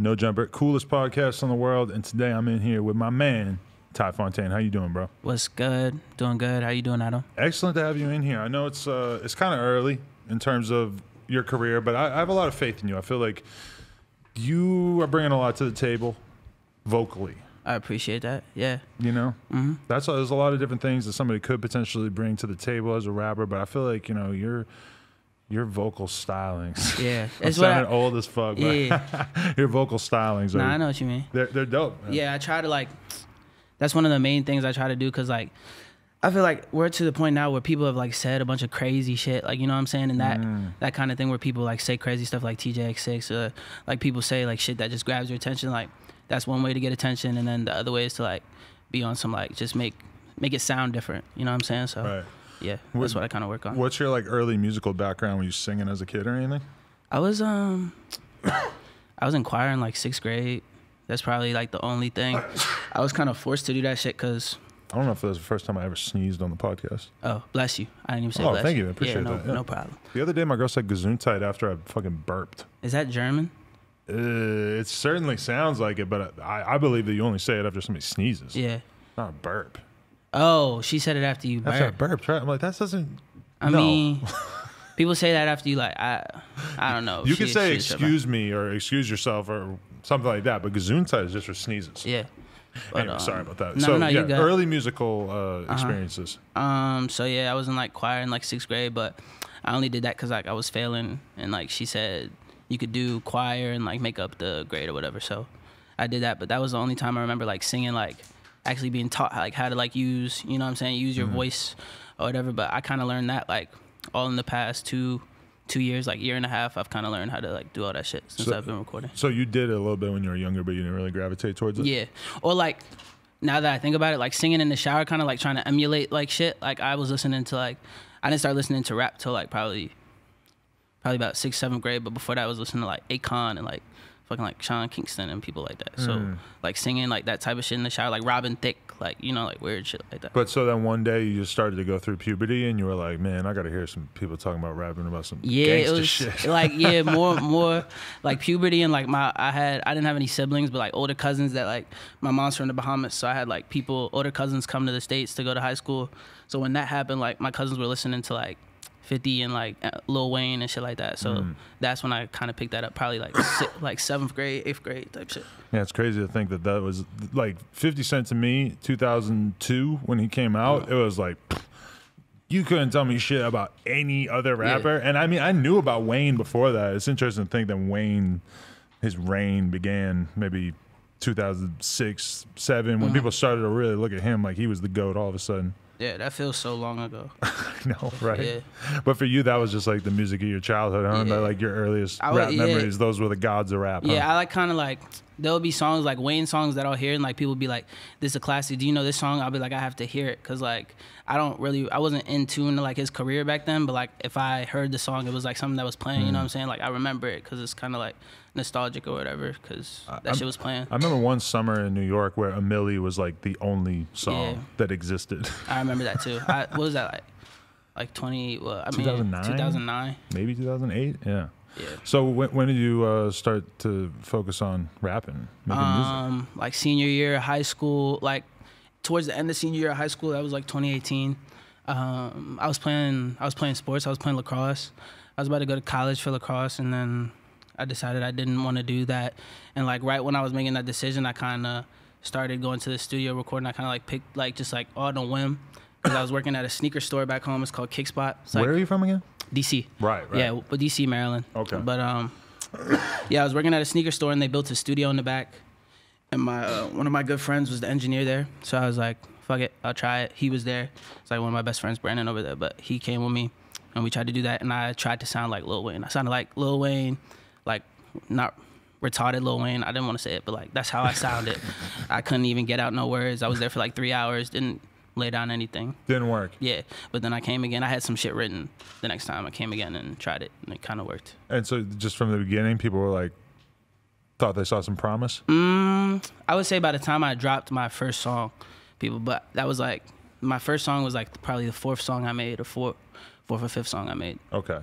No Jumper, coolest podcast in the world. And today I'm in here with my man, Ty Fontaine. How you doing, bro? What's good? Doing good. How you doing, Adam? Excellent to have you in here. I know it's kind of early in terms of your career, but I have a lot of faith in you. I feel like you are bringing a lot to the table vocally. I appreciate that. Yeah. You know? Mm-hmm. There's a lot of different things that somebody could potentially bring to the table as a rapper, but I feel like, you know, your vocal stylings. Yeah. I'm sounding old as fuck, but yeah. Your vocal stylings I know what you mean. They're dope, man. Yeah, I try to that's one of the main things I try to do, because I feel like we're to the point now where people have said a bunch of crazy shit, you know what I'm saying? And that kind of thing where people say crazy stuff like TJX6, people say shit that just grabs your attention. That's one way to get attention, and then the other way is to be on some just make it sound different. You know what I'm saying? So right. Yeah, that's what I kind of work on. What's your early musical background? Were you singing as a kid or anything? I was I was in choir in 6th grade. That's probably the only thing. I was kind of forced to do that shit because I don't know if that was the first time I ever sneezed on the podcast. Oh, bless you. I didn't even say bless thank you. I appreciate that. Yeah. No problem. The other day my girl said Gesundheit after I fucking burped. Is that German? It certainly sounds like it, but I believe that you only say it after somebody sneezes. Yeah. Not a burp. Oh, she said it after you burped. After I burped, right? I'm like, that doesn't... I mean, people say that after you, I don't know. You can say excuse me or excuse yourself or something like that, but Gesundheit is just for sneezes. Yeah. But, anyway, sorry about that. No, you got early musical experiences. So yeah, I was in choir in 6th grade, but I only did that because I was failing, and she said you could do choir and make up the grade or whatever. So I did that, but that was the only time I remember singing, actually being taught how to use, you know what I'm saying, use your voice or whatever. But I kind of learned that all in the past two years, year and a half. I've kind of learned how to do all that shit since I've been recording. So you did it a little bit when you were younger, but you didn't really gravitate towards it? Yeah. Or now that I think about it, singing in the shower, kind of trying to emulate shit. I was listening to I didn't start listening to rap till probably about 6th, 7th grade, but before that I was listening to Akon and fucking Sean Kingston and people like that. So singing that type of shit in the shower, Robin Thicke, weird shit like that. But so then one day you just started to go through puberty and you were like, man, I gotta hear some people talking about rapping about some gangsta shit. more puberty and I didn't have any siblings, but older cousins that my mom's from the Bahamas, so I had older cousins come to the States to go to high school. So when that happened, my cousins were listening to 50 and Lil Wayne and shit like that. So that's when I kind of picked that up, probably 7th grade, 8th grade type shit. Yeah, it's crazy to think that was 50 Cent to me, 2002 when he came out. It was you couldn't tell me shit about any other rapper. Yeah. And I mean, I knew about Wayne before that. It's interesting to think that his reign began maybe 2006, 2007 when people started to really look at him like he was the GOAT all of a sudden. Yeah, that feels so long ago. I know, right? Yeah. But for you, that was just the music of your childhood, huh? Yeah. That, your earliest rap memories, those were the gods of rap, huh? Yeah, I kind of there'll be songs Wayne songs that I'll hear and people will be like, this is a classic. Do you know this song? I'll be I have to hear it because I wasn't in tune to his career back then, but if I heard the song, it was something that was playing, you know what I'm saying? I remember it because it's kind of nostalgic or whatever because that shit was playing. I remember one summer in New York where A Milli was the only song that existed. I remember that too. What was that 2009? 2009? Maybe 2008? Yeah. Yeah. So when did you start to focus on rapping, making music? Senior year of high school, towards the end of senior year of high school, that was 2018. I was playing sports. I was playing lacrosse. I was about to go to college for lacrosse, and then I decided I didn't want to do that. And right when I was making that decision, I kind of started going to the studio recording. I kind of picked just on a whim because I was working at a sneaker store back home. It's called Kickspot. Where are you from again? DC. Right. Yeah, but DC, Maryland. Okay. But yeah, I was working at a sneaker store and they built a studio in the back. And one of my good friends was the engineer there. So I was like, fuck it, I'll try it. He was there. It's one of my best friends, Brandon, over there. But he came with me and we tried to do that. And I tried to sound like Lil Wayne. I sounded like Lil Wayne, not retarded Lil Wayne. I didn't want to say it, but that's how I sounded. I couldn't even get out no words. I was there for 3 hours, didn't lay down anything. Didn't work. Yeah, but then I came again. I had some shit written the next time I came again and tried it, and it kind of worked. And so just from the beginning, people were thought they saw some promise? I would say by the time I dropped my first song, but that was my first song was like probably the fourth song I made, or fourth or fifth song I made. Okay.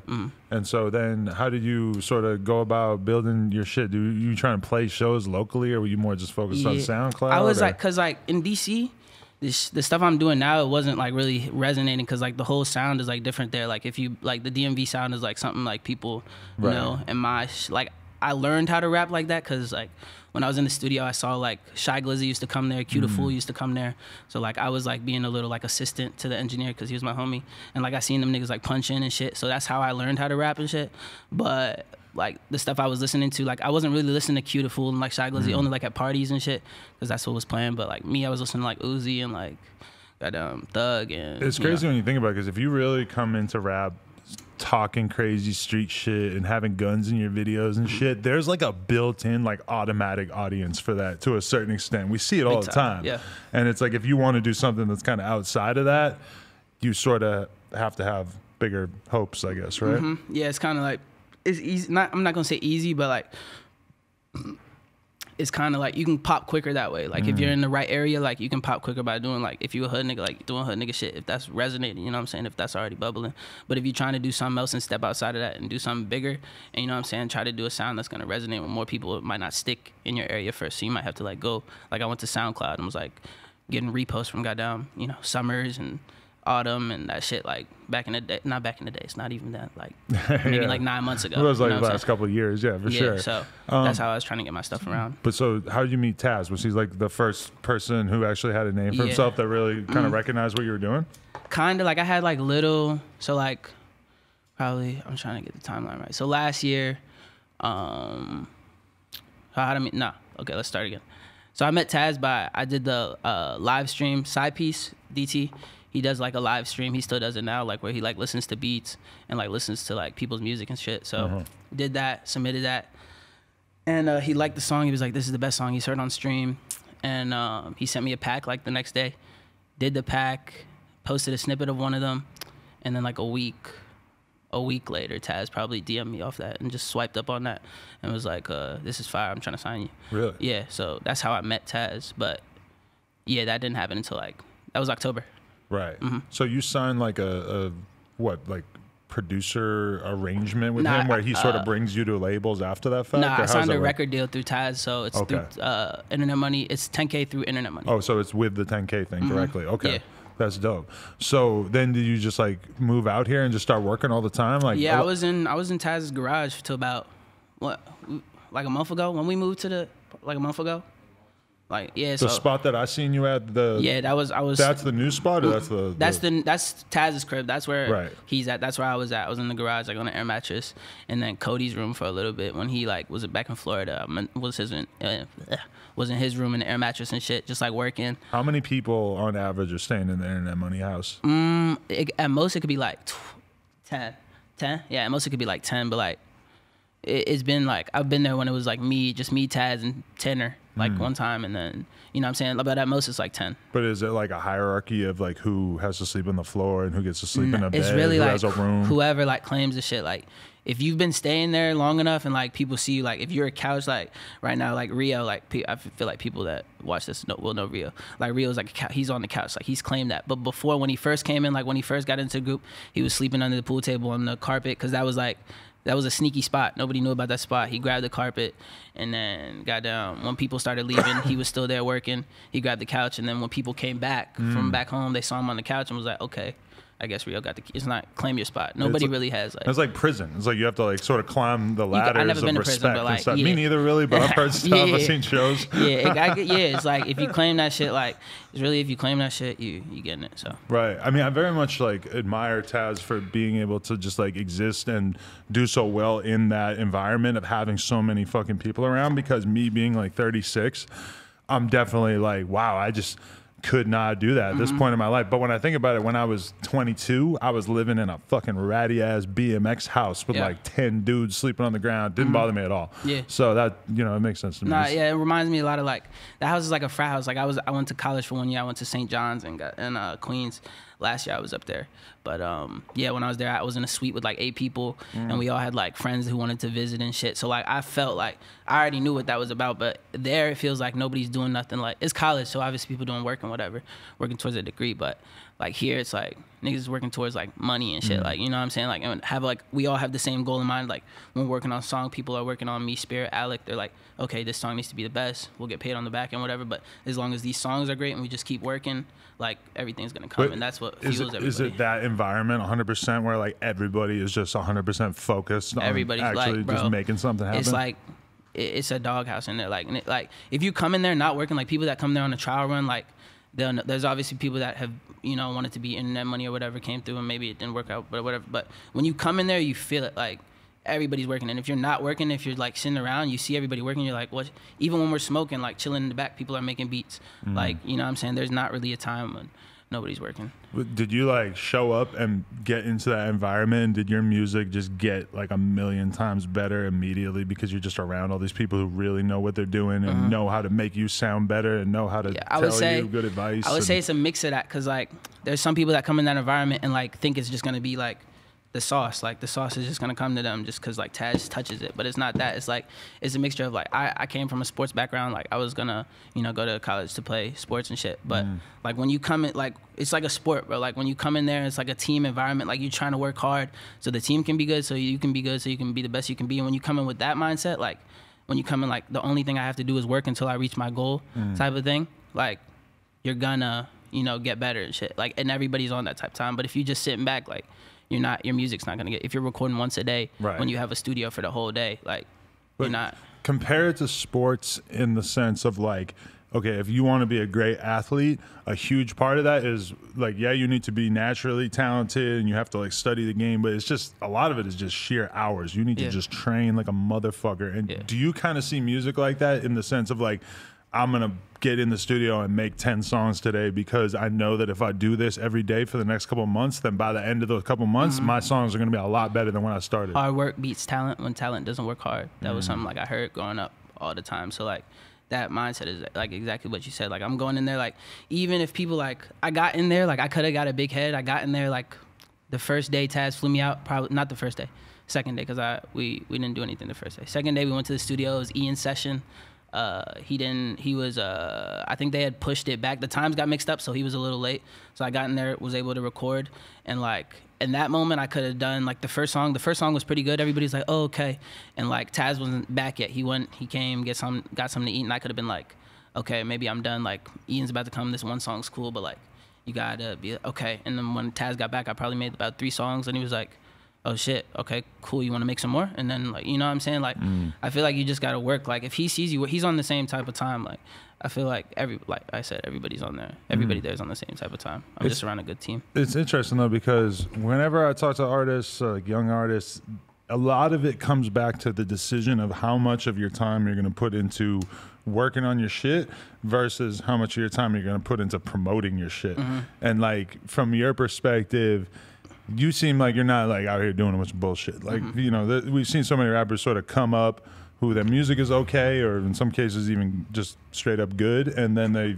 And so then how did you sort of go about building your shit? Do you trying to play shows locally, or were you more just focused on SoundCloud? I was like, cause like in DC, the stuff I'm doing now, it wasn't like really resonating, because like the whole sound is like different there. Like if you like the DMV sound is like something like people know, and like I learned how to rap like that because like when I was in the studio, I saw like Shy Glizzy used to come there, Q the Fool used to come there. So like I was like being a little like assistant to the engineer because he was my homie, and like I seen them niggas like punch in and shit. So that's how I learned how to rap and shit. But like the stuff I was listening to, like I wasn't really listening to Q the Fool and like Shy Glizzy only like at parties and shit because that's what was playing. But like me, I was listening to like Uzi and like Thug and. It's crazy when you think about it, because if you really come into rap talking crazy street shit and having guns in your videos and shit, there's like a built-in like automatic audience for that to a certain extent. We see it all the time. Yeah. And it's like if you want to do something that's kind of outside of that, you sort of have to have bigger hopes, I guess, right? Yeah, it's kind of like, it's easy. I'm not gonna say easy, but like it's kind of like you can pop quicker that way. Like if you're in the right area, like you can pop quicker by doing like, if you a hood nigga, like doing hood nigga shit, if that's resonating, you know what I'm saying, if that's already bubbling. But if you're trying to do something else and step outside of that and do something bigger, and you know what I'm saying, try to do a sound that's gonna resonate with more people, it might not stick in your area first. So you might have to like go, like I went to SoundCloud and was like getting reposts from goddamn, you know, Summers and Autumn and that shit, like back in the day, not back in the day, it's not even that, like maybe like 9 months ago. It was like the last couple of years, for sure. So that's how I was trying to get my stuff around. But so how did you meet Taz? Was he like the first person who actually had a name for himself that really kind of recognized what you were doing? Kind of, like I had like little, so like probably, I'm trying to get the timeline right. So last year, let's start again. So I met Taz I did the live stream side piece, DT. He does like a live stream. He still does it now, like where he like listens to beats and like listens to like people's music and shit. So did that, submitted that, and he liked the song. He was like, "This is the best song he's heard on stream," and he sent me a pack like the next day. Did the pack, posted a snippet of one of them, and then like a week later, Taz probably DM'd me off that and just swiped up on that and was like, "This is fire. I'm trying to sign you." Really? Yeah. So that's how I met Taz. But yeah, that didn't happen until like that was October. Right. So you signed like a producer arrangement with him where he sort of brings you to labels after that fact? I signed a record deal through Taz, so it's through Internet Money. It's 10K through Internet Money. Oh, so it's with the 10K thing directly. Okay. Yeah. That's dope. So then did you just like move out here and just start working all the time? Like I was in Taz's garage till about like a month ago when we moved to a month ago. Like the spot that I seen you at that's the new spot, or that's Taz's crib. That's where he's at. That's where I was at. I was in the garage like on an air mattress, and then Cody's room for a little bit when he like was back in Florida. Was in his room in the air mattress and shit, just like working. How many people on average are staying in the Internet Money house? At most it could be like 10. Yeah, at most it could be like 10, but like it's been like I've been there when it was like me, Taz, and Tanner. Like one time, and then, you know what I'm saying? But at most, it's like 10. But is it like a hierarchy of like who has to sleep on the floor and who gets to sleep in a bed? It's really who like has a room? Whoever like claims the shit. Like if you've been staying there long enough and like people see you, like if you're a couch, like right now, like Rio, like I feel like people that watch this will know Rio. Like Rio's like he's on the couch, like he's claimed that. But before, when he first came in, like when he first got into the group, he was sleeping under the pool table on the carpet because that was a sneaky spot. Nobody knew about that spot. He grabbed the carpet, and then when people started leaving, he was still there working. He grabbed the couch, and then when people came back from back home, they saw him on the couch and was like, okay, I guess Rio got the key. It's not claim your spot. Nobody really has like. It's like prison. It's like you have to like sort of climb the ladders I've never been of to respect prison, but like, and stuff. Me neither, really. But I've heard stuff. I've seen shows. It's like if you claim that shit, like it's really if you claim that shit, you getting it. So right. I mean, I very much like admire Taz for being able to just like exist and do so well in that environment of having so many fucking people around. Because me being like 36, I'm definitely like, wow, I just could not do that at this point in my life. But when I think about it, when I was 22, I was living in a fucking ratty ass BMX house with like 10 dudes sleeping on the ground. Didn't bother me at all. Yeah. So that, it makes sense to me. It reminds me a lot of like that house is like a frat house. Like I went to college for 1 year. I went to St. John's and Queens. Last year I was up there. But when I was there, I was in a suite with like 8 people, and we all had like friends who wanted to visit and shit. So like I felt like I already knew what that was about. But there it feels like nobody's doing nothing. Like it's college, so obviously people doing work and whatever, working towards a degree. But Like here, it's like niggas is working towards like money and shit. Like, you know what I'm saying? Like, and have like, we all have the same goal in mind. Like when we're working on a song, people are working on me, Spirit, Alec. They're like, okay, this song needs to be the best. We'll get paid on the back end, whatever. But as long as these songs are great and we just keep working, like everything's gonna come. And that's what fuels everybody. Is it that environment 100% where like everybody is just 100% focused on Everybody's actually like, bro, just making something happen? It's like, it's a doghouse in there. Like, and like if you come in there not working, like people that come there on a trial run, like there's obviously people that have, you know, wanted to be internet money or whatever, came through and maybe it didn't work out, but whatever. But when you come in there, you feel it. Like everybody's working. And if you're not working, if you're like sitting around, you see everybody working, you're like, what? Even when we're smoking, like chilling in the back, people are making beats. Like, you know what I'm saying? There's not really a time when nobody's working. Did you like show up and get into that environment, and did your music just get like a million times better immediately because you're just around all these people who really know what they're doing and know how to make you sound better and know how to tell you good advice? I would say it's a mix of that, because like there's some people that come in that environment and like think it's just gonna be like the sauce. Like the sauce is just gonna come to them just because like Taz touches it, but it's not that. It's like it's a mixture of like I came from a sports background. Like I was gonna, you know, go to college to play sports and shit. But like when you come in, like it's like a sport, bro. Like when you come in there, it's like a team environment. Like you're trying to work hard so the team can be good, so you can be good, so you can be the best you can be. And when you come in with that mindset, like when you come in like the only thing I have to do is work until I reach my goal type of thing, like you're gonna, you know, get better and shit. Like, and everybody's on that type of time. But if you just sitting back, like your music's not gonna get. If you're recording once a day, when you have a studio for the whole day, like you're not. Compare it to sports in the sense of like, okay, if you want to be a great athlete, a huge part of that is like, yeah, you need to be naturally talented and you have to like study the game, but it's just a lot of it is just sheer hours. You need to just train like a motherfucker. And do you kind of see music like that in the sense of like, I'm going to get in the studio and make 10 songs today because I know that if I do this every day for the next couple of months, then by the end of those couple of months, my songs are going to be a lot better than when I started. Hard work beats talent when talent doesn't work hard. That was something like I heard growing up all the time. So like that mindset is like exactly what you said. Like I'm going in there, like even if people like, I got in there, like I could have got a big head. I got in there like the first day Taz flew me out, probably not the first day, second day, because we didn't do anything the first day. Second day we went to the studio, it was Ian's session. I think they had pushed it back. The times got mixed up, so he was a little late. So I got in there, was able to record, and like in that moment I could have done like the first song. The first song was pretty good. Everybody's like, oh, okay. And like Taz wasn't back yet. He came, got something to eat, and I could have been like, okay, maybe I'm done. Like Ian's about to come, this one song's cool, but like you gotta be okay. And then when Taz got back, I probably made about 3 songs, and he was like, oh shit, okay, cool, you want to make some more? And then like, you know what I'm saying? Like I feel like you just gotta work. Like if he sees you, he's on the same type of time. Like I feel like like I said, everybody's on there. Everybody there's on the same type of time. I'm just around a good team. It's interesting though, because whenever I talk to artists, like young artists, a lot of it comes back to the decision of how much of your time you're gonna put into working on your shit versus how much of your time you're gonna put into promoting your shit. And like from your perspective, you seem like you're not like out here doing a bunch of bullshit. Like, you know, we've seen so many rappers sort of come up who their music is okay, or in some cases even just straight up good, and then they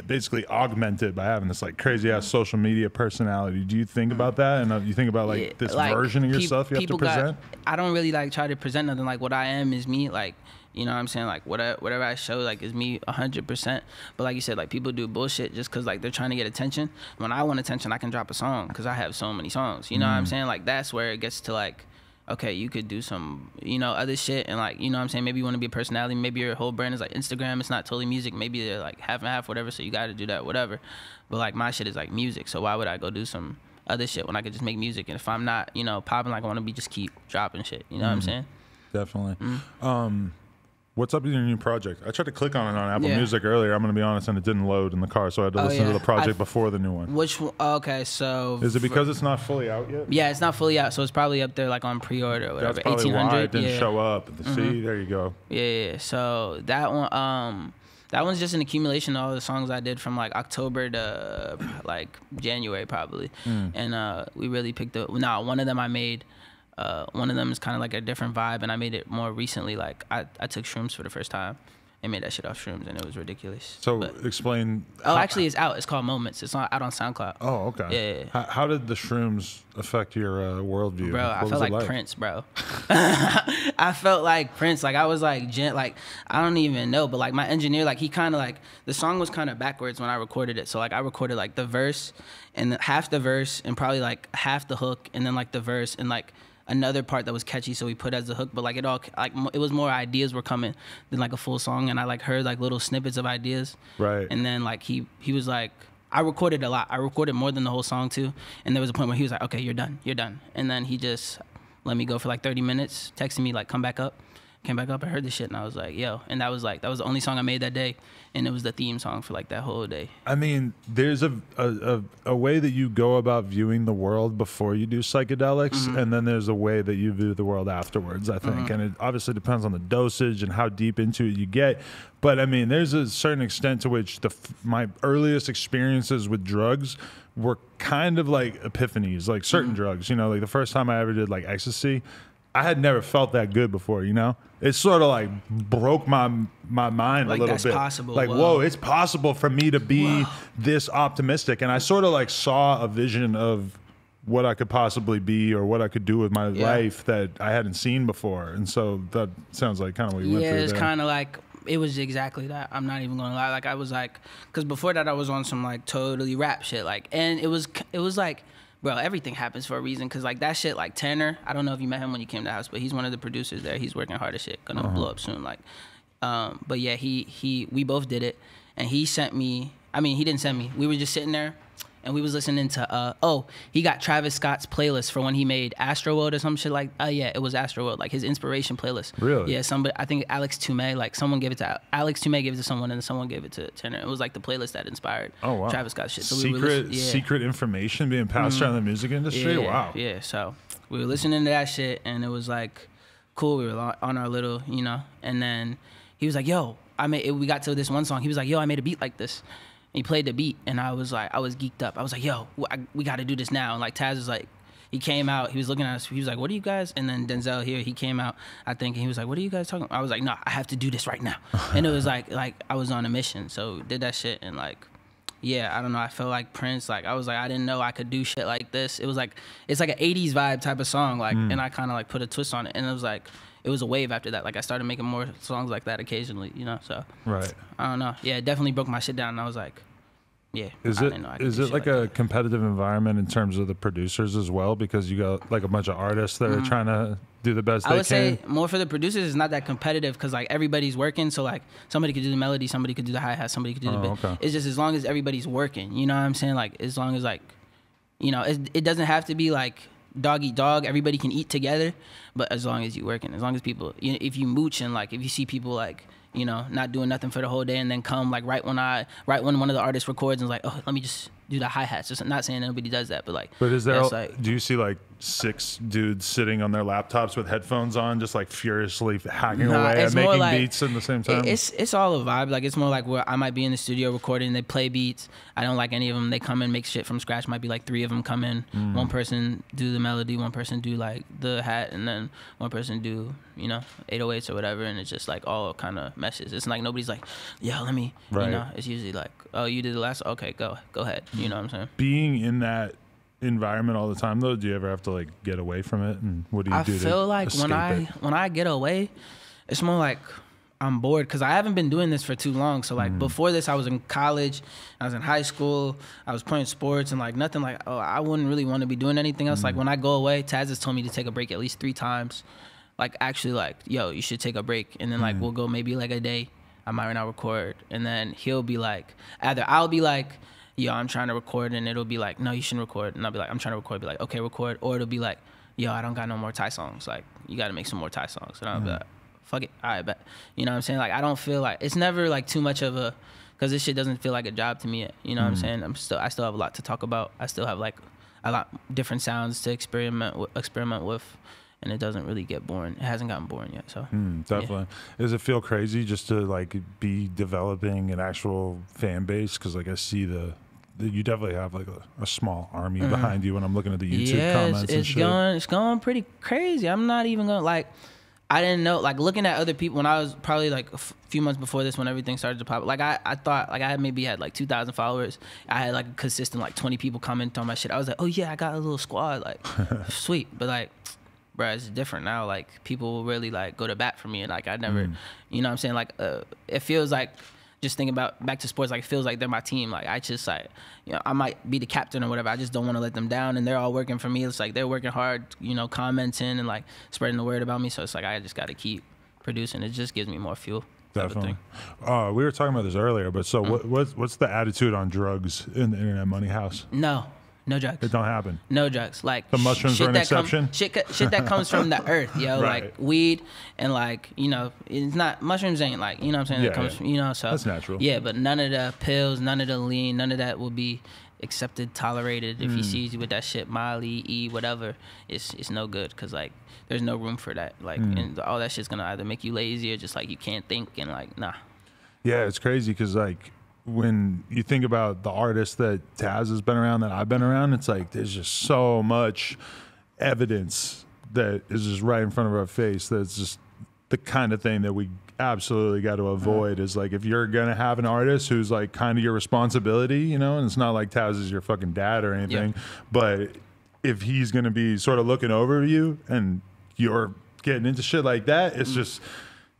basically augment it by having this like crazy ass social media personality. Do you think about that? And you think about like this like, version of yourself you have to present? I don't really like try to present nothing. Like what I am is me. Like, you know what I'm saying? Like whatever I show like is me 100%. But like you said, like people do bullshit just because like they're trying to get attention. When I want attention, I can drop a song because I have so many songs. You know what I'm saying? Like that's where it gets to like, okay, you could do some, you know, other shit. And like, you know what I'm saying? Maybe you want to be a personality. Maybe your whole brand is like Instagram. It's not totally music. Maybe they're like half and half, whatever. So you got to do that, whatever. But like my shit is like music. So why would I go do some other shit when I could just make music? And if I'm not, you know, popping, like I want to be just keep dropping shit. You know what I'm saying? Definitely. What's up with your new project? I tried to click on it on Apple Music earlier. I'm going to be honest, and it didn't load in the car, so I had to listen to the project before the new one. Which one? Okay, so... Is it because it's not fully out yet? Yeah, it's not fully out, so it's probably up there like on pre-order or whatever. That's probably 1800. Why it didn't show up. See, there you go. Yeah, so that one... that one's just an accumulation of all the songs I did from like October to like January probably. And we really picked up... one of them I made... one of them is kind of like a different vibe, and I made it more recently. Like I took shrooms for the first time, They made that shit off shrooms, and it was ridiculous. So but, explain. actually, it's out. It's called Moments. It's not out on SoundCloud. Oh, okay. Yeah. How did the shrooms affect your worldview? Bro, I felt like Prince, bro. I felt like Prince. Like I was like, I don't even know, but like my engineer, like he kind of like the song was kind of backwards when I recorded it. So like I recorded like the verse and half the verse and probably like half the hook and then like the verse and like another part that was catchy, so we put as the hook, but like it all like it was more ideas were coming than like a full song, and I like heard like little snippets of ideas, right? And then like he was like, I recorded a lot, I recorded more than the whole song too, and there was a point where he was like, okay, you're done, and then he just let me go for like 30 minutes, texting me like, come back up. Came back up, I heard this shit, and I was like, yo. And that was the only song I made that day, and it was the theme song for like that whole day. I mean, there's a way that you go about viewing the world before you do psychedelics, and then there's a way that you view the world afterwards, I think. And it obviously depends on the dosage and how deep into it you get. But I mean, there's a certain extent to which my earliest experiences with drugs were kind of like epiphanies, like certain drugs, you know, like the first time I ever did like ecstasy, I had never felt that good before, you know? It sort of like broke my mind like a little that's bit. Possible. Like, whoa, it's possible for me to be this optimistic. And I sort of like saw a vision of what I could possibly be or what I could do with my life that I hadn't seen before. And so that sounds like kind of what you went through. Yeah, it's kind of like, it was exactly that. I'm not even gonna lie. Like I was like, because before that I was on some like totally rap shit. Like, and it was like, bro, everything happens for a reason. Cause like that shit, like Tanner, I don't know if you met him when you came to the house, but he's one of the producers there. He's working hard as shit, gonna blow up soon. Like, but yeah, we both did it, and he sent me. I mean, he didn't send me. We were just sitting there, and we was listening to. He got Travis Scott's playlist for when he made Astroworld or some shit like. Yeah, it was Astroworld, like his inspiration playlist. Really? Yeah, somebody. I think Alex Toomey. Like someone gave it to Alex Toomey, gave it to someone, and then someone gave it to Tanner. It was like the playlist that inspired Travis Scott's shit. So secret information being passed around the music industry. Yeah, wow. Yeah. So we were listening to that shit, and it was like cool. We were on our little, you know, and then he was like, "Yo, we got to this one song. He was like, "Yo, I made a beat like this." He played the beat, and I was geeked up. I was like, yo, we got to do this now. And like Taz was like, he came out, he was looking at us, he was like, what are you guys? And then Denzel here, he came out, I think, and he was like, what are you guys talking about? I was like, no, I have to do this right now. And it was like I was on a mission. So did that shit, and like, yeah, I don't know, I felt like Prince. Like I was like, I didn't know I could do shit like this. It was like, it's like an 80s vibe type of song, like, and I kind of like put a twist on it, and it was a wave after that. Like I started making more songs like that occasionally, you know. So right, I don't know. Yeah, it definitely broke my shit down, and I was like, yeah. Is it like a competitive environment in terms of the producers as well? Because you got like a bunch of artists that are trying to do the best they can. I would say more for the producers, it's not that competitive because like everybody's working. So like somebody could do the melody, somebody could do the hi-hat, somebody could do the beat. Okay. It's just as long as everybody's working, you know what I'm saying? Like as long as like, you know, it doesn't have to be like dog eat dog. Everybody can eat together, but as long as you're working, as long as people, you know, if you mooch and like if you see people like, you know, not doing nothing for the whole day and then come like right when one of the artists records and is like, oh, let me just do the hi-hats. Just not saying nobody does that, but like. But is there? Like, do you see like 6 dudes sitting on their laptops with headphones on, just like furiously hacking away at making beats at the same time? It's all a vibe. Like it's more like where I might be in the studio recording. They play beats. I don't like any of them. They come in, make shit from scratch. Might be like 3 of them come in. One person do the melody. One person do like the hat, and then one person do, you know, 808s or whatever. And it's just like all kind of meshes. It's like nobody's like, yo, let me. Right. You know, it's usually like, oh, you did the last. Okay, go ahead. You know what I'm saying? Being in that environment all the time though, do you ever have to like get away from it, and what do you do? I feel like when I get away, it's more like I'm bored because I haven't been doing this for too long. So like before this, I was in college, I was in high school, I was playing sports, and like nothing like, oh, I wouldn't really want to be doing anything else. Like when I go away, Taz has told me to take a break at least 3 times. Like actually like, yo, you should take a break, and then like we'll go maybe like a day, I might not record, and then he'll be like, either I'll be like, yo, I'm trying to record, and it'll be like, no, you shouldn't record. And I'll be like, I'm trying to record. Be like, okay, record. Or it'll be like, yo, I don't got no more Ty songs. Like, you got to make some more Ty songs. And I'll be like, fuck it. All right, bet. You know what I'm saying? Like, I don't feel like, it's never like too much of a, because this shit doesn't feel like a job to me yet. You know what I'm saying? I still have a lot to talk about. I still have like a lot different sounds to experiment with. And it doesn't really get boring. It hasn't gotten boring yet, so. Definitely. Yeah. Does it feel crazy just to like be developing an actual fan base? Because like I see you definitely have like a small army behind you when I'm looking at the YouTube comments and shit. It's going pretty crazy. I'm not even gonna like, I didn't know, like, looking at other people when I was probably like a few months before this, when everything started to pop, like I thought like I had maybe had like 2,000 followers. I had like a consistent like 20 people comment on my shit. I was like, oh yeah, I got a little squad, like sweet. But like, bruh, it's different now. Like, people will really like go to bat for me, and like I never, you know what I'm saying? Like, it feels like, just thinking about back to sports, like, it feels like they're my team. Like, I just like, you know, I might be the captain or whatever. I just don't want to let them down, and they're all working for me. It's like they're working hard, you know, commenting and like spreading the word about me. So it's like I just got to keep producing. It just gives me more fuel. Definitely. We were talking about this earlier, but so what's the attitude on drugs in the Internet Money House? No drugs. It don't happen. No drugs. Like, the mushrooms are an exception. Shit that comes from the earth, yo. Right. Like weed and like, you know, it's not, mushrooms ain't like, you know what I'm saying? Yeah, it comes from, you know, so that's natural. Yeah, but none of the pills, none of the lean, none of that will be accepted, tolerated. If he sees you with that shit, Molly, E, whatever, it's no good, because like there's no room for that. Like, and all that shit's gonna either make you lazy or just like you can't think, and like, nah. Yeah, it's crazy because like, when you think about the artists that Taz has been around, that I've been around, it's like there's just so much evidence that is just right in front of our face. That's just the kind of thing that we absolutely got to avoid. Is like, if you're gonna have an artist who's like kind of your responsibility, you know, and it's not like Taz is your fucking dad or anything, but if he's gonna be sort of looking over you and you're getting into shit like that, it's just,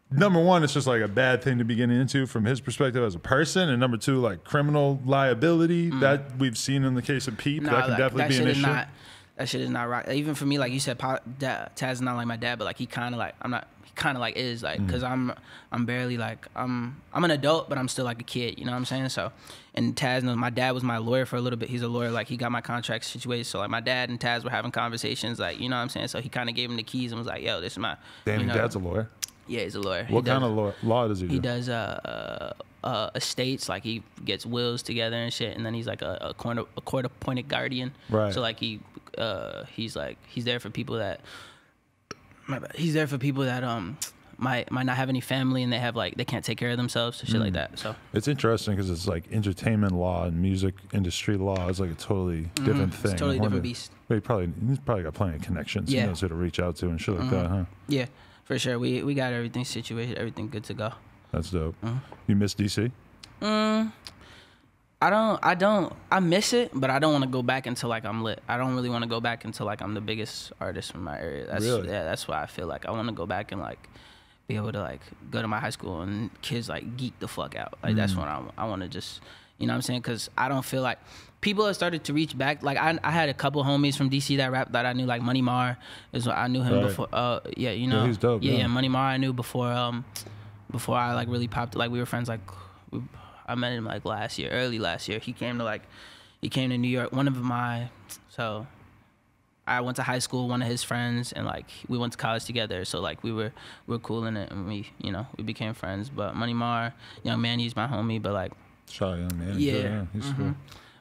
number one, it's just like a bad thing to be getting into from his perspective as a person, and number two, like criminal liability that we've seen in the case of Peep. That can definitely be an issue. That shit is not right. Even for me, like you said, Taz is not like my dad, but like he kind of like, he kind of like is like, because I'm barely like, I'm an adult, but I'm still like a kid, you know what I'm saying? So, and Taz knows, my dad was my lawyer for a little bit. He's a lawyer, like he got my contract situated. So like my dad and Taz were having conversations, like, you know what I'm saying? So he kind of gave him the keys and was like, yo, this is my, damn, you know, your dad's a lawyer? Yeah, he's a lawyer. What kind of law does he do? He does estates, like he gets wills together and shit, and then he's like a court appointed guardian. Right. So like he's there for people that might not have any family, and they have like, they can't take care of themselves and shit like that. So it's interesting because it's like entertainment law and music industry law is like a totally different thing. It's a totally different beast. He's probably got plenty of connections. He knows who to reach out to and shit like that, huh? Yeah. For sure, we got everything situated, everything good to go. That's dope. You miss DC? I miss it, but I don't want to go back until like I'm lit. I don't really want to go back until like I'm the biggest artist from my area. Really? Yeah, that's why I feel like I want to go back and like be able to like go to my high school and kids like geek the fuck out. Like that's when I want to just, you know what I'm saying? Because I don't feel like people have started to reach back. Like I had a couple homies from DC that rap that I knew, like Money Mar is what I knew him before. Yeah, you know. Yeah, he's dope. Yeah, Money Mar I knew before I like really popped. Like we were friends. Like I met him like early last year. He came to New York. So I went to high school, one of his friends, and like we went to college together. So like we were cool in it, and we became friends. But Money Mar, Young Man, he's my homie. But like, shout out Young Man. Yeah, he's cool.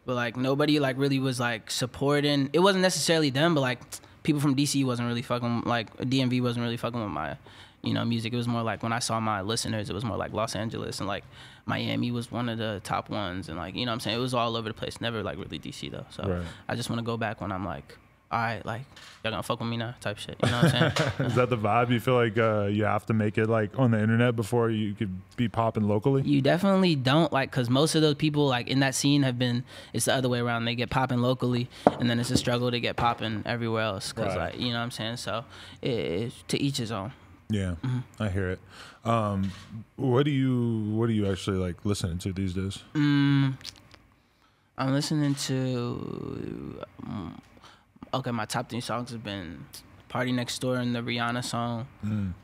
But like nobody like really was like supporting. It wasn't necessarily them, but like people from DC wasn't really fucking, like DMV wasn't really fucking with my, you know, music. It was more like when I saw my listeners, it was more like Los Angeles and like Miami was one of the top ones, and like, you know what I'm saying, it was all over the place. Never like really DC though. So I just want to go back when I'm like, all right, like y'all gonna fuck with me now type shit. You know what I'm saying? Is that the vibe? You feel like you have to make it like on the internet before you could be popping locally? You definitely don't, like, because most of those people like in that scene it's the other way around. They get popping locally, and then it's a struggle to get popping everywhere else. Because like, you know what I'm saying? So it's to each his own. Yeah, I hear it. What do you actually like listening to these days? I'm listening to okay, my top 3 songs have been Party Next Door and the Rihanna song.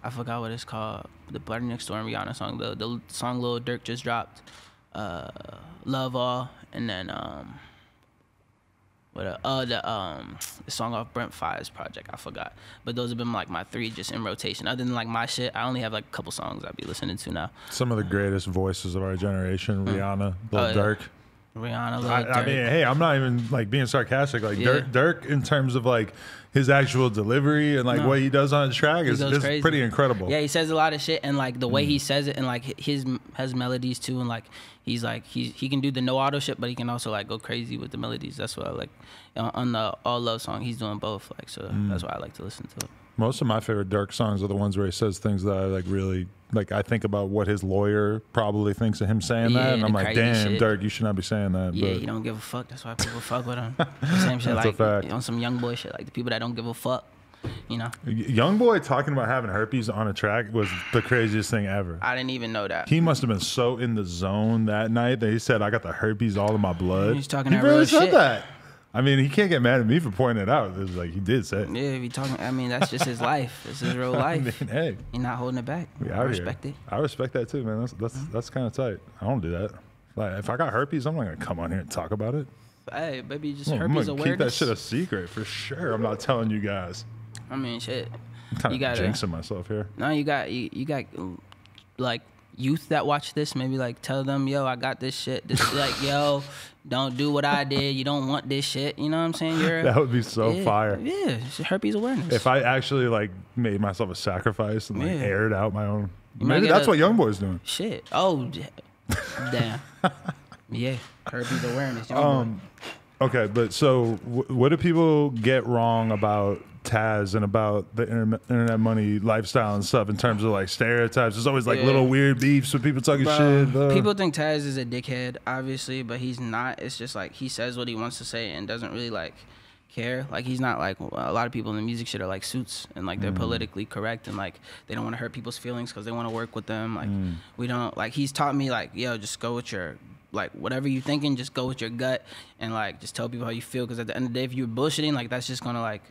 I forgot what it's called. The Party Next Door and Rihanna song. The song Lil Dirk just dropped. Love All, and then the song off Brent Fire's project. I forgot. But those have been like my 3 just in rotation. Other than like my shit, I only have like a couple songs I'll be listening to now. Some of the greatest voices of our generation: Rihanna, Lil Dirk. Rihanna, Dirk. I mean, hey, I'm not even like being sarcastic. Like Dirk, in terms of like his actual delivery and like what he does on the track is pretty incredible. Yeah, he says a lot of shit, and like the way he says it, and like his has melodies too, and like he's like he can do the no auto shit, but he can also like go crazy with the melodies. That's what I like on the All Love song. He's doing both, like, so that's why I like to listen to it. Most of my favorite Dirk songs are the ones where he says things that I like really like. I think about what his lawyer probably thinks of him saying that, and I'm like, damn, shit. Dirk, you should not be saying that. Yeah, you don't give a fuck. That's why people fuck with him. Same shit, like on some young boy shit, like the people that don't give a fuck. You know, young boy talking about having herpes on a track was the craziest thing ever. I didn't even know that. He must have been so in the zone that night that he said, "I got the herpes all in my blood." He's talking. He really said that. I mean, he can't get mad at me for pointing it out. It was like he did say it. Yeah, he talking. I mean, that's just his life. It's his real life. I mean, hey, you're not holding it back. I respect it. I respect that too, man. That's kind of tight. I don't do that. Like, if I got herpes, I'm not gonna come on here and talk about it. Hey, baby, just herpes awareness. Keep that shit a secret for sure. I'm not telling you guys. I mean, shit. I'm kind of jinxing myself here. No, you got like youth that watch this. Maybe like tell them, yo, I got this shit. This like, yo, don't do what I did. You don't want this shit. You know what I'm saying? That would be so fire. Yeah, it's herpes awareness. If I actually like made myself a sacrifice and like aired out my own. Maybe that's what young boy's doing. Shit. Oh, damn. Yeah, herpes awareness. Okay, but so what do people get wrong about Taz and about the internet money lifestyle and stuff in terms of like stereotypes? There's always like little weird beefs with people talking shit. People think Taz is a dickhead, obviously, but he's not. It's just like he says what he wants to say and doesn't really like care. Like he's not like a lot of people in the music shit are like suits and like they're politically correct and like they don't want to hurt people's feelings because they want to work with them. Like we don't like. He's taught me like, yo, just go with your. Like whatever you thinking, just go with your gut and like just tell people how you feel. Because at the end of the day, if you're bullshitting, like that's just gonna like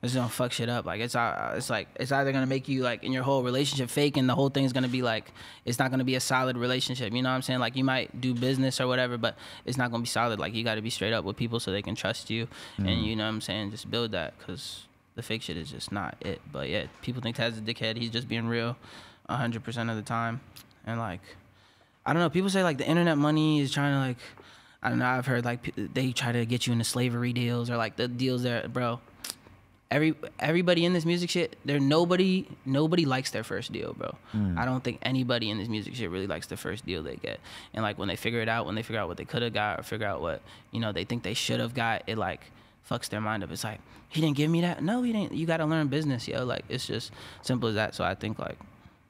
it's gonna fuck shit up. Like it's like it's either gonna make you like in your whole relationship fake, and the whole thing's gonna be like it's not gonna be a solid relationship. You know what I'm saying? Like you might do business or whatever, but it's not gonna be solid. Like you got to be straight up with people so they can trust you, and you know what I'm saying? Just build that because the fake shit is just not it. But yeah, people think Taz is a dickhead. He's just being real, 100% of the time, and like. I don't know. People say like the internet money is trying to like, I don't know. I've heard like they try to get you into slavery deals or like the deals there, bro. Everybody in this music shit, nobody likes their first deal, bro. I don't think anybody in this music shit really likes the first deal they get. And like when they figure it out, when they figure out what they could have got or figure out what they think they should have got, it like fucks their mind up. It's like he didn't give me that. No, he didn't. You got to learn business, yo. Like it's just simple as that. So I think like.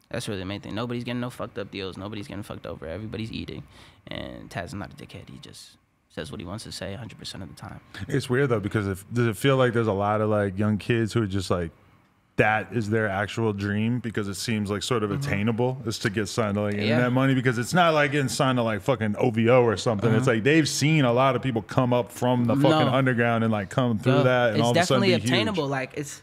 That's really the main thing. Nobody's getting no fucked up deals. Nobody's getting fucked over. Everybody's eating. And Taz is not a dickhead. He just says what he wants to say 100% of the time. It's weird, though, because does it feel like there's a lot of, like, young kids who are just, like, that is their actual dream because it seems, like, sort of attainable is to get signed to, like, internet money because it's not, like, getting signed to, like, fucking OVO or something. It's, like, they've seen a lot of people come up from the fucking underground and, like, come through that and all of a sudden be huge. It's definitely obtainable. Like, it's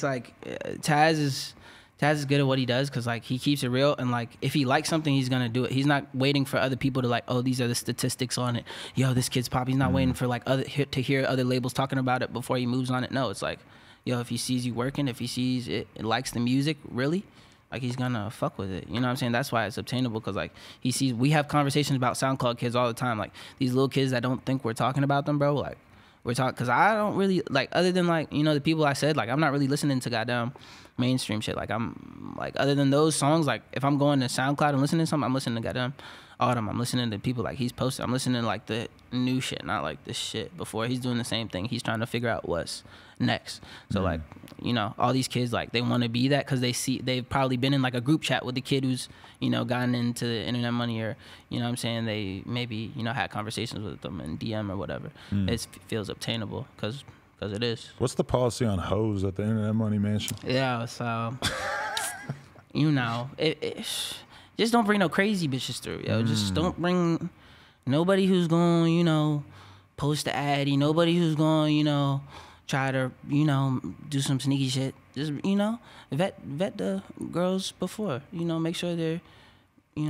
like Taz is good at what he does because like he keeps it real and like if he likes something he's gonna do it. He's not waiting for other people to like, oh, these are the statistics on it. Yo, this kid's pop. He's not waiting for like to hear other labels talking about it before he moves on it. No, it's like, yo, if he sees you working, if he sees it likes the music, really, like he's gonna fuck with it. You know what I'm saying? That's why it's obtainable because like we have conversations about SoundCloud kids all the time. Like these little kids that don't think we're talking about them, bro. Like we're talking because I don't really like other than like the people I said like I'm not really listening to goddamn mainstream shit. Like I'm like other than those songs, like if I'm going to SoundCloud and listening to something, I'm listening to goddamn Autumn. I'm listening to people like he's posted. I'm listening to like the new shit, not like this shit before. He's doing the same thing. He's trying to figure out what's next. So like all these kids like they want to be that because they've probably been in like a group chat with the kid who's gotten into the internet money or what I'm saying, they maybe had conversations with them in DM or whatever. It feels obtainable because it is. What's the policy on hoes at the internet money mansion? Yeah, so just don't bring no crazy bitches through, yo. Just don't bring nobody who's going post the addy, nobody who's going try to do some sneaky shit. Just vet the girls before, make sure they're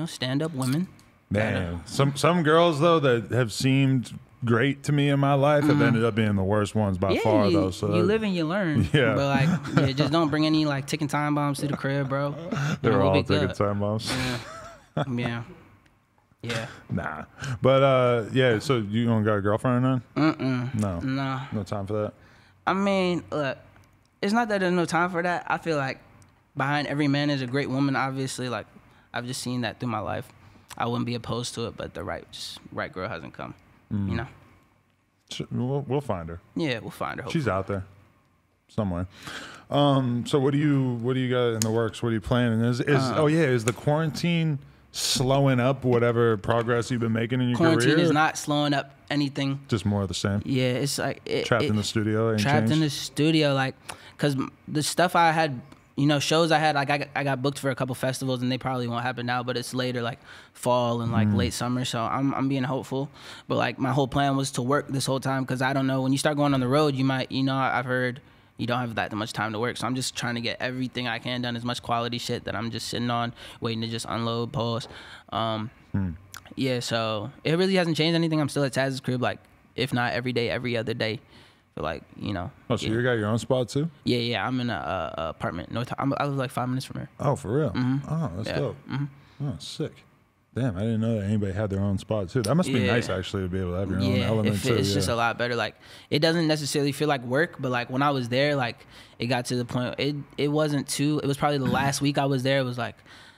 stand up women. Man, some girls though that have seemed great to me in my life have ended up being the worst ones by far though. So you live and you learn. Yeah. But like just don't bring any like ticking time bombs to the crib, bro. They're all ticking time bombs. Yeah. Yeah. Nah. But yeah, so you don't got a girlfriend or none? No. No time for that. I mean, look, it's not that there's no time for that. I feel like behind every man is a great woman, obviously. Like I've just seen that through my life. I wouldn't be opposed to it, but the right girl hasn't come. We'll find her. Yeah, we'll find her. She's out there. somewhere. So what do you got in the works? What are you planning? Is the quarantine slowing up whatever progress you've been making in your career? Quarantine is not slowing up anything. Just more of the same. Yeah, it's like trapped in the studio. In the studio, like, cause the stuff I had, shows I had, like I got booked for a couple festivals, and they probably won't happen now, but it's later, like fall and like late summer. So I'm being hopeful. But like my whole plan was to work this whole time, cause I don't know, when you start going on the road, you might, I've heard you don't have that much time to work. So I'm just trying to get everything I can done, as much quality shit that I'm just sitting on, waiting to just unload, pause. Yeah, so it really hasn't changed anything. I'm still at Taz's crib, like, if not every day, every other day. So like, Oh, so you got your own spot too? Yeah. I'm in a apartment. I live like 5 minutes from here. Oh, for real? Oh, that's dope. Oh, sick. Damn, I didn't know that anybody had their own spot too. That must be nice, actually, to be able to have your own element too. It's just a lot better. Like, it doesn't necessarily feel like work, but like when I was there, like it got to the point. It wasn't too. It was probably the last week I was there. It was like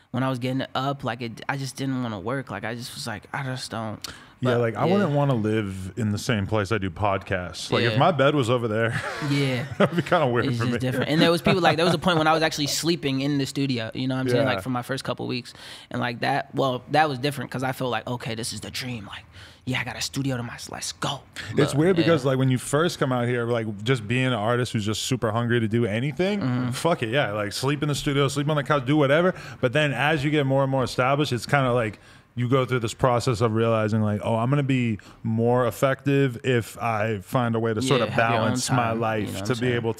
when I was getting up, like I just didn't want to work. Like I just was like, I just don't. But, I wouldn't want to live in the same place I do podcasts. Like if my bed was over there, that would be kind of weird for me. Different. And there was people there was a point when I was actually sleeping in the studio. You know what I'm saying? Like for my first couple weeks, and like that. Well, that was different because I felt like, okay, this is the dream. Like, yeah, I got a studio to myself. Let's go. But, it's weird because like when you first come out here, like just being an artist who's just super hungry to do anything, fuck it, like sleep in the studio, sleep on the couch, do whatever. But then as you get more and more established, it's kind of like you go through this process of realizing like, oh, I'm going to be more effective if I find a way to sort of balance my life, to be able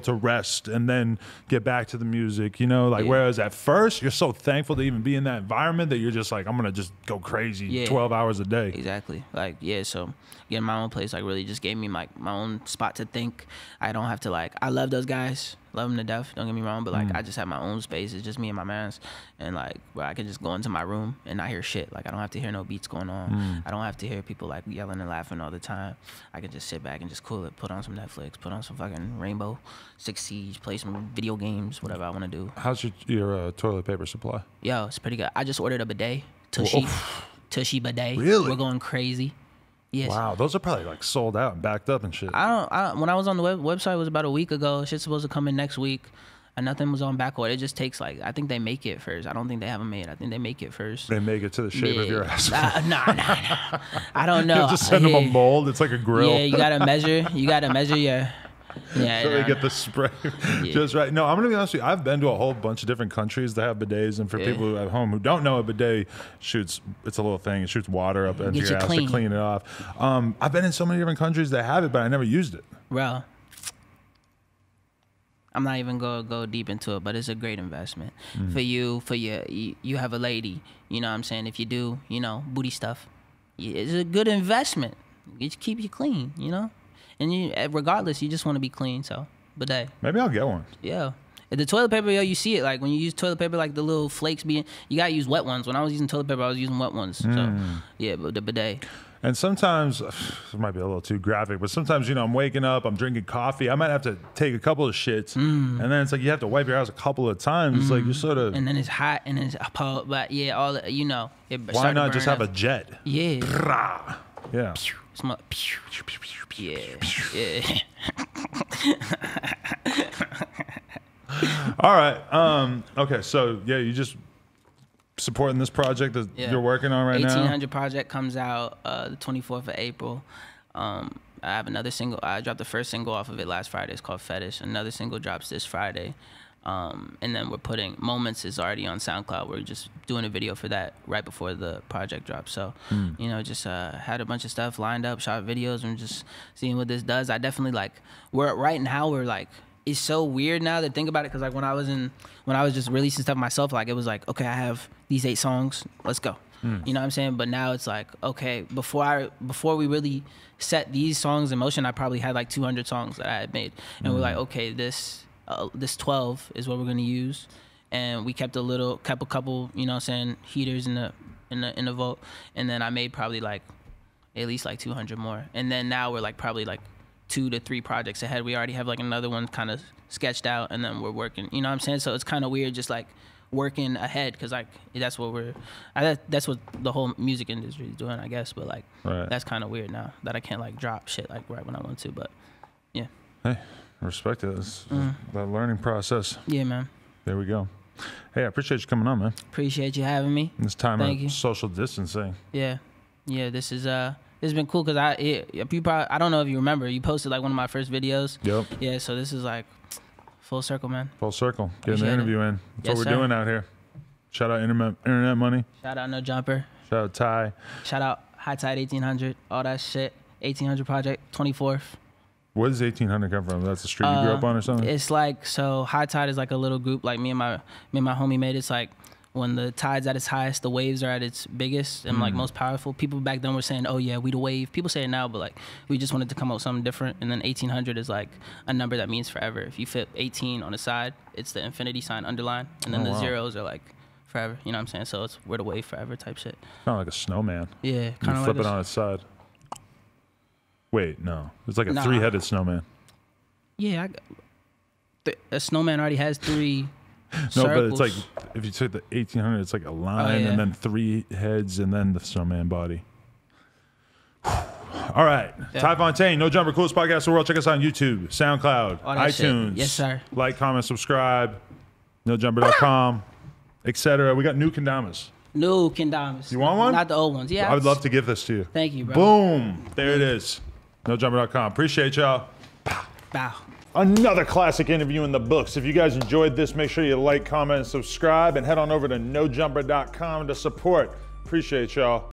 to rest and then get back to the music, whereas at first you're so thankful to even be in that environment that you're just like, I'm going to just go crazy 12 hours a day. Exactly. Like, so getting my own place, like really just gave me like my own spot to think. I don't have to I love those guys. Love them to death, don't get me wrong, but like I just have my own space. It's just me and my mans, and like where I can just go into my room and not hear shit. Like I don't have to hear no beats going on. I don't have to hear people like yelling and laughing all the time. I can just sit back and just cool it, put on some Netflix, put on some fucking Rainbow Six Siege, play some video games, whatever I want to do. How's your toilet paper supply? Yo, it's pretty good. I just ordered a bidet, Tushy bidet. Really? We're going crazy. Yes. Wow, those are probably like sold out and backed up and shit. I don't. When I was on the website, it was about a week ago. Shit's supposed to come in next week, and nothing was on back order. It just takes I think they make it first. I don't think they have them made. I think they make it first. They make it to the shape of your ass. Nah. I don't know. You have to send them a mold. It's like a grill. Yeah, you gotta measure your. Yeah, so they get the spray just right. No, I'm gonna be honest with you. I've been to a whole bunch of different countries that have bidets, and for people at home who don't know, a bidet it's a little thing. It shoots water up into your ass to clean it off. I've been in so many different countries that have it, but I never used it. Bro, I'm not even gonna go deep into it, but it's a great investment for you. You have a lady. You know what I'm saying? If you do, booty stuff, it's a good investment. It keep you clean. And regardless, you just want to be clean, so bidet. Maybe I'll get one. Yeah. The toilet paper, you see it. Like, when you use toilet paper, like, the little flakes you got to use wet ones. When I was using toilet paper, I was using wet ones. So, yeah, but the bidet. And sometimes, it might be a little too graphic, but sometimes, I'm waking up, I'm drinking coffee. I might have to take a couple of shits. And then it's like you have to wipe your ass a couple of times. It's like you sort of... And then it's hot, and it's... But, yeah, all the, why not just have a jet? Yeah. Yeah. Yeah. All right. Okay. So you just supporting this project that you're working on right now. 1800 project comes out the 24th of April. I have another single. I dropped the first single off of it last Friday. It's called Fetish. Another single drops this Friday. And then we're putting Moments is already on SoundCloud. We're just doing a video for that right before the project drops. So, just had a bunch of stuff lined up, shot videos, and just seeing what this does. I definitely we're it's so weird now to think about it, because like when I was just releasing stuff myself, like it was like, okay, I have these 8 songs, let's go. You know what I'm saying? But now it's like, okay, before we really set these songs in motion, I probably had like 200 songs that I had made, and we're like, okay, this 12 is what we're gonna use, and we kept a couple, heaters in the vault, and then I made probably like at least like 200 more, and then now we're like probably like 2 to 3 projects ahead. We already have like another one kind of sketched out, and then we're working. You know what I'm saying? So it's kind of weird, just like working ahead, because like that's what the whole music industry is doing, I guess. But like that's kind of weird now that I can't like drop shit like right when I want to. But yeah. Hey. I respect it. It's that learning process. Yeah, man. There we go. Hey, I appreciate you coming on, man. Appreciate you having me. This time of social distancing. Yeah. This is it's been cool because I don't know if you remember, you posted like one of my first videos. Yep. Yeah, so this is like full circle, man. Full circle. Getting the interview in. That's what we're doing out here. Shout out Internet Money. Shout out No Jumper. Shout out Ty. Shout out High Tide 1800. All that shit. 1800 Project 24th. Where does 1800 come from? That's the street you grew up on or something? It's like, so High Tide is like a little group like me and my homie made. It's like when the tide's at its highest, the waves are at its biggest and like most powerful. People back then were saying, oh yeah, we the wave. People say it now, but like we just wanted to come up with something different. And then 1800 is like a number that means forever. If you fit 18 on the side, it's the infinity sign underline. And then the zeros are like forever. You know what I'm saying? So it's we're the wave forever type shit. Kind of like a snowman. Yeah, kind of like flip it on its side. Wait, no. It's like a three-headed snowman. Yeah, a snowman already has three circles. No, but it's like, if you took the 1800, it's like a line and then three heads and then the snowman body. All right. Yeah. Ty Fontaine, No Jumper, coolest podcast in the world. Check us out on YouTube, SoundCloud, iTunes. Shit. Yes, sir. Like, comment, subscribe, nojumper.com, etc. We got new kendamas. New kendamas. You want one? Not the old ones. Yeah. I would love to give this to you. Thank you, bro. Boom. There it is. Nojumper.com. Appreciate y'all. Bow. Another classic interview in the books. If you guys enjoyed this, make sure you like, comment, and subscribe, and head on over to nojumper.com to support. Appreciate y'all.